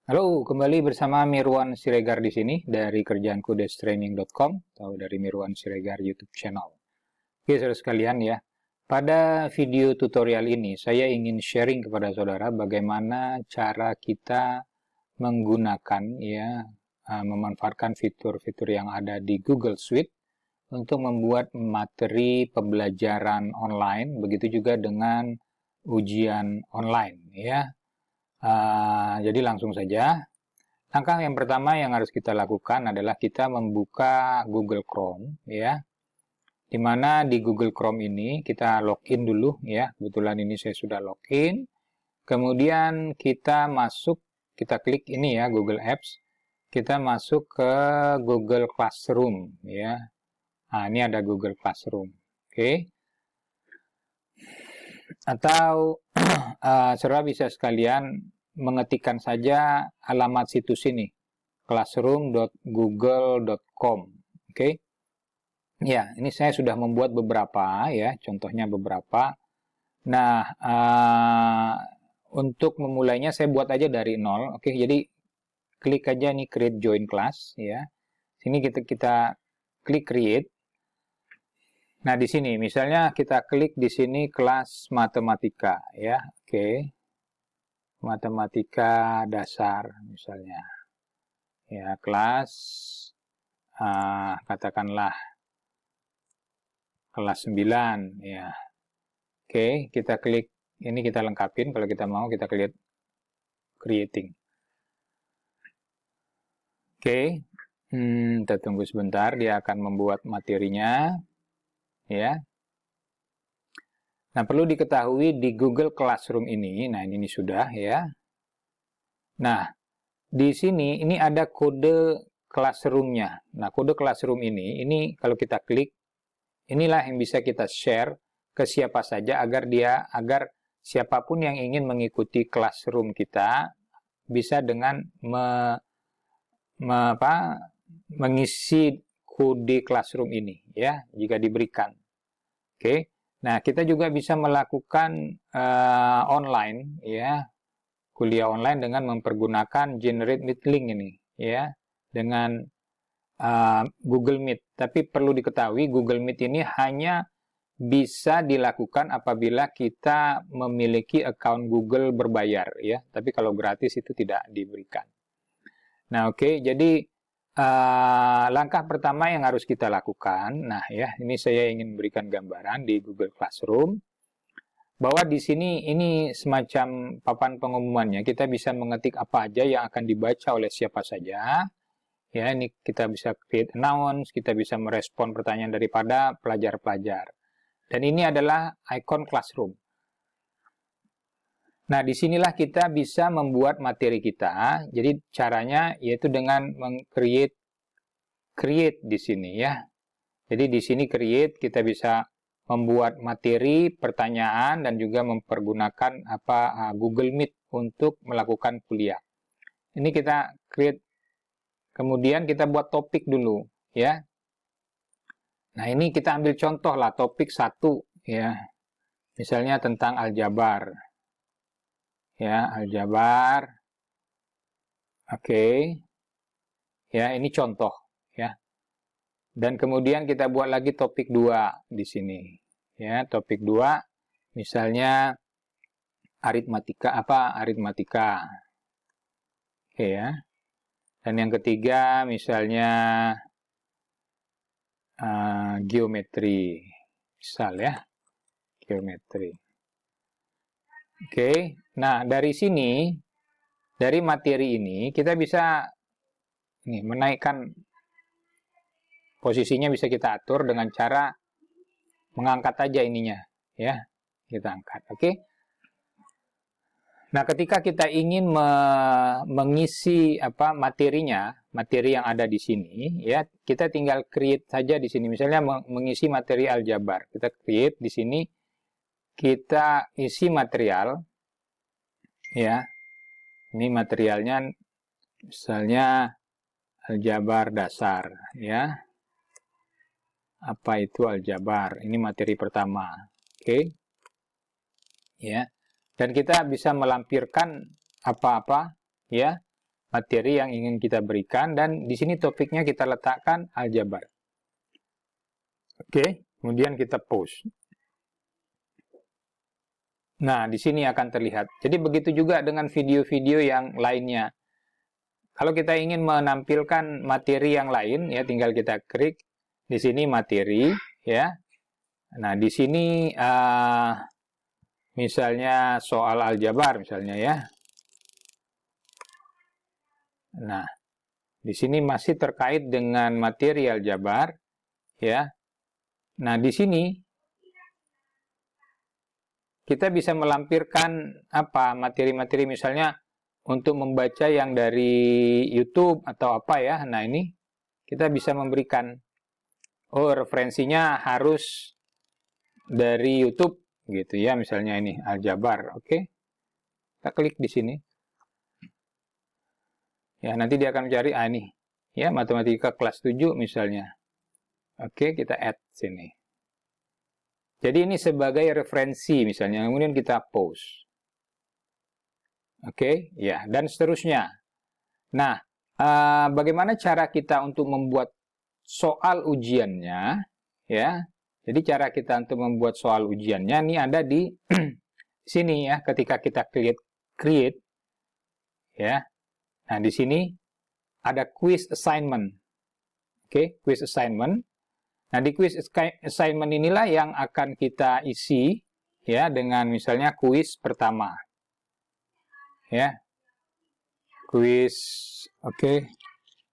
Halo, kembali bersama Mirwan Siregar di sini dari kerjaanku-training.com atau dari Mirwan Siregar YouTube channel. Oke, saudara sekalian ya. Pada video tutorial ini saya ingin sharing kepada saudara bagaimana cara kita menggunakan memanfaatkan fitur-fitur yang ada di Google Suite untuk membuat materi pembelajaran online, begitu juga dengan ujian online ya. Jadi langsung saja. Langkah yang pertama yang harus kita lakukan adalah kita membuka Google Chrome ya. Dimana di Google Chrome ini kita login dulu ya. Kebetulan ini saya sudah login. Kemudian kita masuk, kita klik ini ya Google Apps. Kita masuk ke Google Classroom ya. Nah, ini ada Google Classroom. Oke. Atau saudara bisa sekalian mengetikkan saja alamat situs ini, classroom.google.com. Oke. Ya, ini saya sudah membuat beberapa ya, contohnya beberapa. Nah, untuk memulainya saya buat aja dari nol. Oke, jadi klik aja nih create join class ya. Sini kita klik create. Nah, di sini misalnya kita klik di sini kelas matematika ya. Oke. Matematika dasar misalnya. Ya, kelas katakanlah kelas 9 ya. Oke, kita klik ini, kita lengkapin. Kalau kita mau kita klik creating. Oke. Kita tunggu sebentar, dia akan membuat materinya ya. Nah, perlu diketahui di Google Classroom ini, nah ini sudah ya. Nah, di sini ini ada kode Classroom-nya. Nah, kode Classroom ini kalau kita klik, inilah yang bisa kita share ke siapa saja agar siapapun yang ingin mengikuti Classroom kita bisa dengan mengisi kode Classroom ini ya, jika diberikan. Oke. Nah, kita juga bisa melakukan online ya, kuliah online dengan mempergunakan Generate Meet Link ini ya, dengan Google Meet. Tapi perlu diketahui Google Meet ini hanya bisa dilakukan apabila kita memiliki account Google berbayar ya. Tapi kalau gratis itu tidak diberikan. Nah, oke. Jadi langkah pertama yang harus kita lakukan, nah ya, ini saya ingin memberikan gambaran di Google Classroom bahwa di sini ini semacam papan pengumumannya. Kita bisa mengetik apa aja yang akan dibaca oleh siapa saja. Ya, ini kita bisa create announce, kita bisa merespon pertanyaan daripada pelajar-pelajar. Dan ini adalah icon Classroom. Nah, disinilah kita bisa membuat materi kita. Jadi caranya yaitu dengan create di sini ya. Jadi di sini create, kita bisa membuat materi, pertanyaan, dan juga mempergunakan Google Meet untuk melakukan kuliah. Ini kita create, kemudian kita buat topik dulu ya. Nah, ini kita ambil contoh lah, topik 1 ya. Misalnya tentang aljabar. Ya, aljabar. Oke. Ya, ini contoh ya. Dan kemudian kita buat lagi topik 2 di sini. Ya, topik 2 misalnya aritmatika aritmatika. Oke ya. Dan yang ketiga misalnya geometri. Misal ya. Geometri. Oke. Nah, dari sini, dari materi ini kita bisa menaikkan posisinya, bisa kita atur dengan cara mengangkat aja ininya ya, kita angkat. Oke. Nah, ketika kita ingin mengisi materinya, materi yang ada di sini ya, kita tinggal create saja di sini. Misalnya mengisi materi aljabar, kita create di sini, kita isi material ya. Ini materialnya misalnya aljabar dasar ya. Apa itu aljabar? Ini materi pertama. Oke. Ya. Dan kita bisa melampirkan apa-apa ya. materi yang ingin kita berikan, dan di sini topiknya kita letakkan aljabar. Oke, kemudian kita post. Nah, di sini akan terlihat. Jadi begitu juga dengan video-video yang lainnya. Kalau kita ingin menampilkan materi yang lain, ya tinggal kita klik di sini materi, ya. Nah, di sini misalnya soal aljabar, misalnya ya. Nah, di sini masih terkait dengan materi aljabar, ya. Nah, di sini kita bisa melampirkan apa materi-materi, misalnya untuk membaca yang dari YouTube atau apa ya. Nah, ini kita bisa memberikan, oh referensinya harus dari YouTube gitu ya, misalnya ini aljabar. Oke. Kita klik di sini. Ya, nanti dia akan mencari ini. Ya, matematika kelas 7 misalnya. Oke, kita add sini. Jadi ini sebagai referensi misalnya, kemudian kita post. Oke, ya, dan seterusnya. Nah, bagaimana cara kita untuk membuat soal ujiannya? Ya, jadi cara kita untuk membuat soal ujiannya ini ada di sini ya. Ketika kita create, ya. Nah, di sini ada quiz assignment. Oke, quiz assignment. Nah, di quiz assignment inilah yang akan kita isi ya dengan misalnya quiz pertama. Ya. Quiz, oke.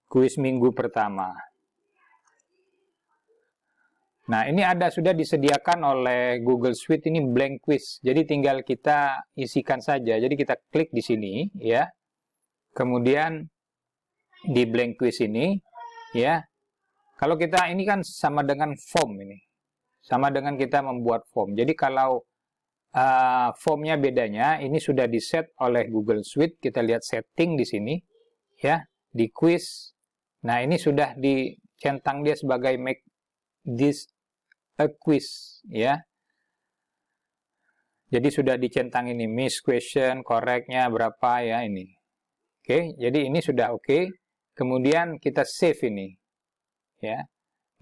Quiz minggu pertama. Nah, ini sudah disediakan oleh Google Suite, ini blank quiz. Jadi tinggal kita isikan saja. Jadi kita klik di sini ya. Kemudian di blank quiz ini ya. Kalau kita ini kan sama dengan form ini. Sama dengan kita membuat form. Jadi kalau formnya bedanya, ini sudah di-set oleh Google Suite. Kita lihat setting di sini ya, di quiz. Nah, ini sudah dicentang dia sebagai make this a quiz ya. Jadi sudah dicentang ini miss question, correctnya berapa ya ini. Oke, jadi ini sudah oke. Kemudian kita save ini. Ya.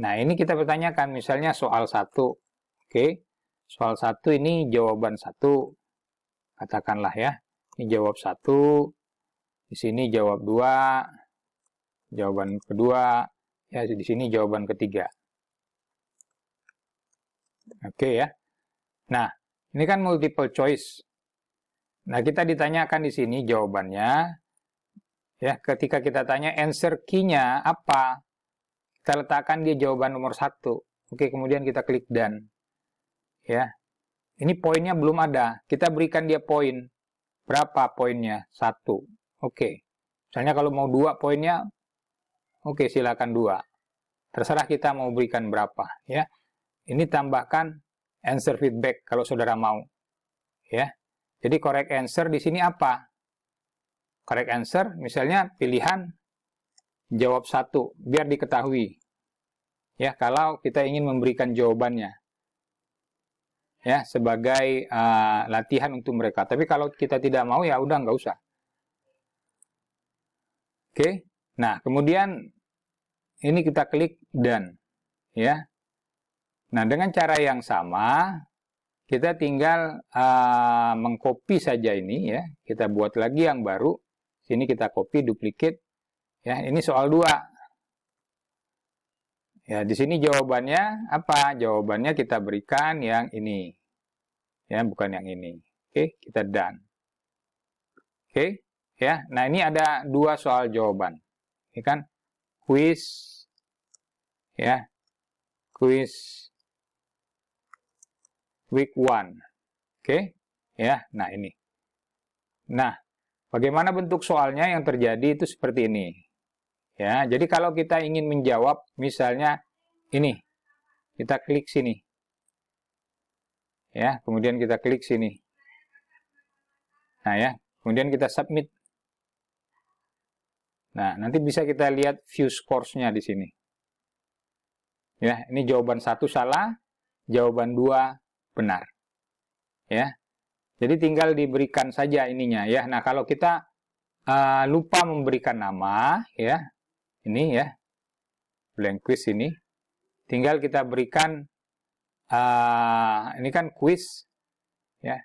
Nah, ini kita pertanyakan misalnya soal 1. Oke. Soal 1 ini jawaban 1. Katakanlah ya. Ini jawab 1. Di sini jawab 2. Jawaban kedua. Ya, di sini jawaban ketiga. Oke ya. Nah, ini kan multiple choice. Nah, kita ditanyakan di sini jawabannya. Ya, ketika kita tanya answer key-nya apa? Kita letakkan dia jawaban nomor 1. Oke, kemudian kita klik done. Ya. Ini poinnya belum ada. Kita berikan dia poin. Berapa poinnya? 1. Oke. Misalnya kalau mau 2 poinnya, oke, silakan 2. Terserah kita mau berikan berapa, ya. Ini tambahkan answer feedback kalau saudara mau. Ya. Jadi correct answer di sini apa? Correct answer misalnya pilihan jawab 1, biar diketahui. Ya, kalau kita ingin memberikan jawabannya. Ya, sebagai latihan untuk mereka. Tapi kalau kita tidak mau, ya udah nggak usah. Oke. Nah, kemudian ini kita klik done. Ya. Nah, dengan cara yang sama, kita tinggal mengcopy saja ini ya. Kita buat lagi yang baru. Sini kita copy, duplicate. Ya, ini soal 2. Ya, di sini jawabannya apa? Jawabannya kita berikan yang ini. Ya, bukan yang ini. Oke, kita done. Oke, ya. Nah, ini ada 2 soal jawaban. Ini kan quiz ya. Quiz week 1. Oke? Ya, nah ini. Nah, bagaimana bentuk soalnya yang terjadi itu seperti ini. Ya, jadi kalau kita ingin menjawab misalnya ini. Kita klik sini. Ya, kemudian kita klik sini. Nah, ya, kemudian kita submit. Nah, nanti bisa kita lihat view scores-nya di sini. Ya, ini jawaban 1 salah, jawaban 2 benar. Ya. Jadi tinggal diberikan saja ininya ya. Nah, kalau kita lupa memberikan nama, ya, ini ya, blank quiz ini, tinggal kita berikan, ini kan quiz, ya,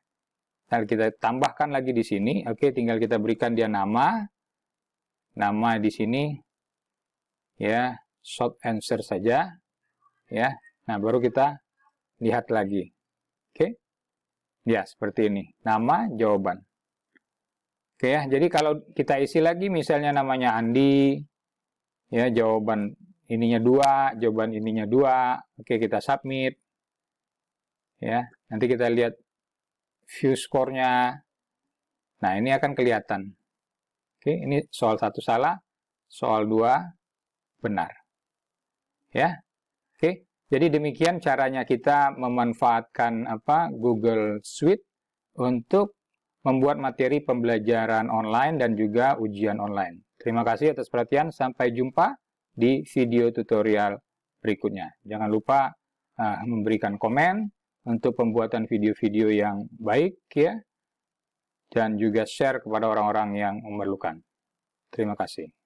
dan kita tambahkan lagi di sini, oke, tinggal kita berikan dia nama di sini, ya, short answer saja, ya, nah baru kita lihat lagi, oke, ya, seperti ini, nama, jawaban. Oke ya, jadi kalau kita isi lagi misalnya namanya Andi, ya jawaban ininya 2, jawaban ininya 2, oke kita submit, ya nanti kita lihat view skornya, nah ini akan kelihatan, oke ini soal 1 salah, soal 2 benar, ya, oke, jadi demikian caranya kita memanfaatkan Google Suite untuk membuat materi pembelajaran online dan juga ujian online. Terima kasih atas perhatian. Sampai jumpa di video tutorial berikutnya. Jangan lupa memberikan komen untuk pembuatan video-video yang baik, ya, dan juga share kepada orang-orang yang memerlukan. Terima kasih.